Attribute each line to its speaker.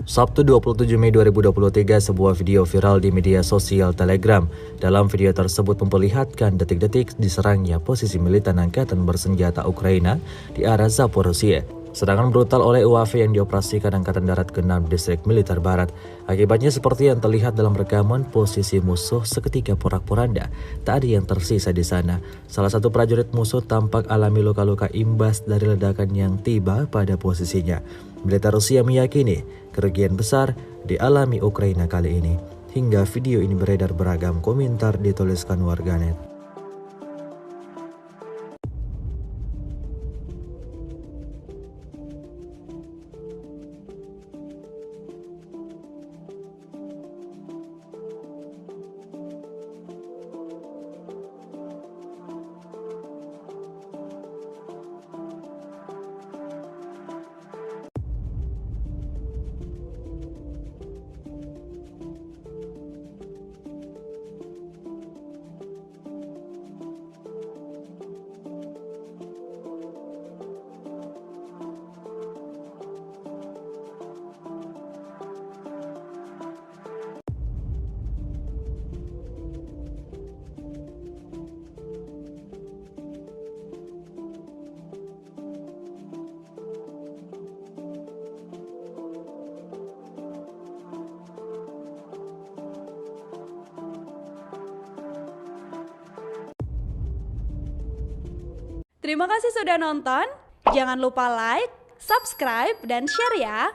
Speaker 1: Sabtu 27 Mei 2023, sebuah video viral di media sosial Telegram. Dalam video tersebut memperlihatkan detik-detik diserangnya posisi militan angkatan bersenjata Ukraina di arah Zaporizhia. Serangan brutal oleh UAV yang dioperasikan Angkatan Darat ke-6 Distrik Militer Barat. Akibatnya seperti yang terlihat dalam rekaman, posisi musuh seketika porak-poranda. Tak ada yang tersisa di sana. Salah satu prajurit musuh tampak alami luka-luka imbas dari ledakan yang tiba pada posisinya. Militer Rusia meyakini kerugian besar dialami Ukraina kali ini. Hingga video ini beredar, beragam komentar dituliskan warganet.
Speaker 2: Terima kasih sudah nonton. Jangan lupa like, subscribe, dan share ya.